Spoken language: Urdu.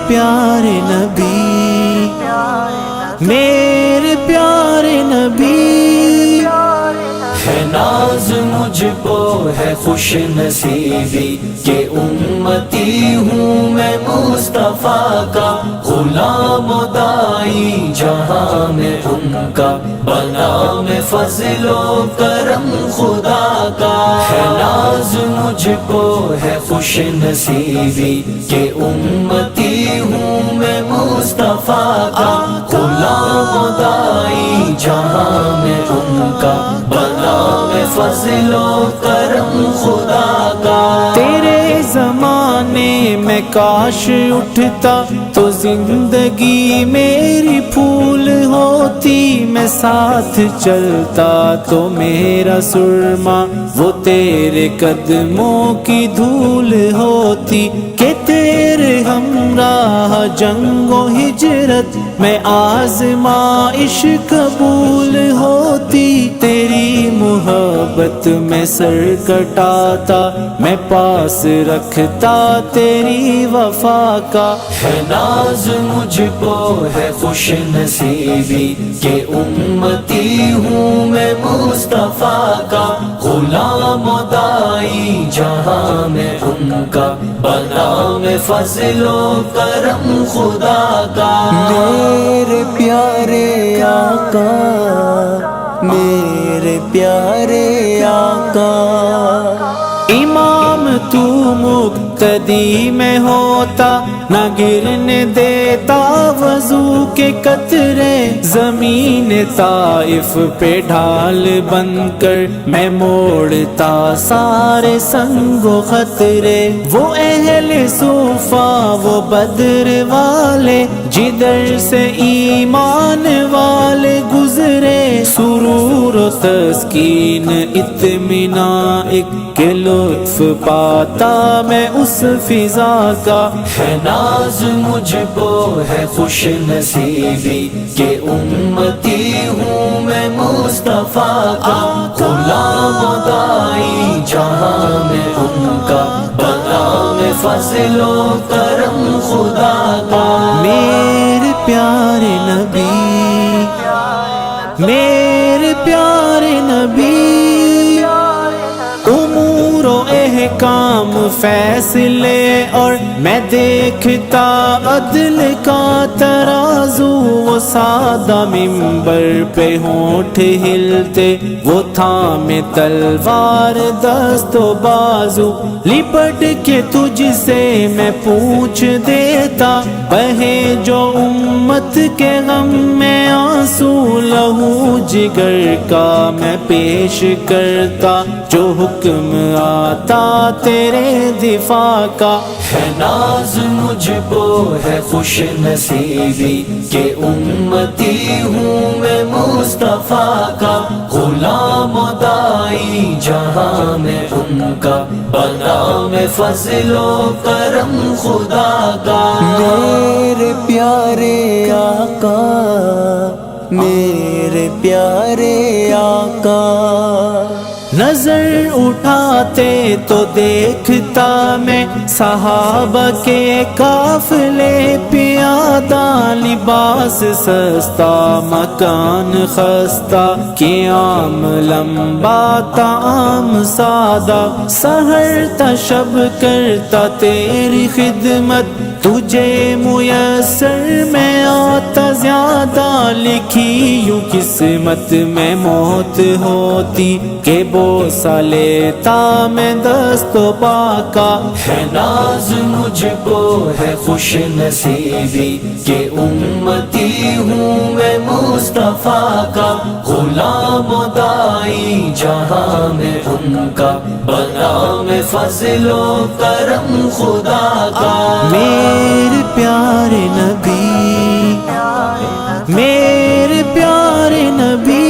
پیارے نبی، میرے پیارے نبی، ہے ناز مجھ کو ہے خوش نصیبی کہ امتی ہوں میں مصطفیٰ کا، غلام و دائی جہاں میں ان کا، بنا میں فضل و کرم خدا کا۔ ہے ناز مجھ کو ہے خوش نصیبی کہ امتی ہوں میں مصطفیٰ کا، غلام و دائی جہاں میں ان کا، بنا میں فضل و کرم خدا کا۔ تیرے زمانے میں کاش اٹھتا تو زندگی میری پھول ہوتی، میں ساتھ چلتا تو میرا سرما وہ تیرے قدموں کی دھول ہوتی، کہ تیرے ہمراہ جنگ و ہجرت میں آزمائش قبول ہوتی، تیری محبت میں سر کٹاتا میں پاس رکھتا تیری وفا کا۔ ہے ناز مجھ کو ہے خوش نصیبی کہ امتی ہوں میں مصطفیٰ کا، غلام و دائی جہاں میں ان کا، بنا میں فضل و کرم خدا کا۔ میرے پیارے آقا، میرے پیارے آقا، امام تو مقتدی میں ہوتا، نہ گرنے دیتا وضو کے قطرے، زمین طائف پہ ڈھال بن کر میں موڑتا سارے سنگ و خطرے، وہ اہل صوفہ وہ بدر والے جدھر سے ایمان والے گزرے، سرور و تسکین اطمینان ایک لطف پاتا میں اس فضا کا۔ ہے ناز مجھ کو ہے خوش نصیبی کہ امتی ہوں میں مصطفیٰ کا، غلام و دائی جہاں میں ان کا، بنا میں فضل و کرم خدا کا۔ میرے پیارے نبی، میرے پیارے نبی، امور و احکام فیصلے اور میں دیکھتا عدل کا ترازو، وہ سادہ ممبر پہ ہونٹ ہلتے، وہ تھامے تلوار دست و بازو، لپٹ کے تجھ سے میں پوچھ دیتا، بہے جو امت کے غم میں آنسو، لہو جگر کا میں پیش کرتا، جو حکم آتا تیرے دفاع کا۔ ہے ناز مجھ کو ہے خوش نصیبی کہ امتی ہوں میں مصطفیٰ کا، غلام و دائی جہاں میں ان کا، بنا میں فضل و کرم خدا کا۔ میرے پیارے آقا، میرے پیارے آقا، نظر اٹھاتے تو دیکھتا میں صحابہ کے قافلے پیادہ، لباس سستا مکان خستہ، قیام لمبا طعام سادہ، سحر تا شب کرتا تیری خدمت، تجھے میسر میں آتا زیادہ، لکھی یوں قسمت میں موت ہوتی کہ بوسہ لیتا میں دست و پا کا۔ ہے ناز مجھ کو ہے خوش نصیبی کہ امتی ہوں میں مصطفیٰ کا، غلام و دائی جہاں میں ان کا، بنا میں فضل و کرم خدا کا۔ میرے پیارے نبی، میرے پیارے نبی،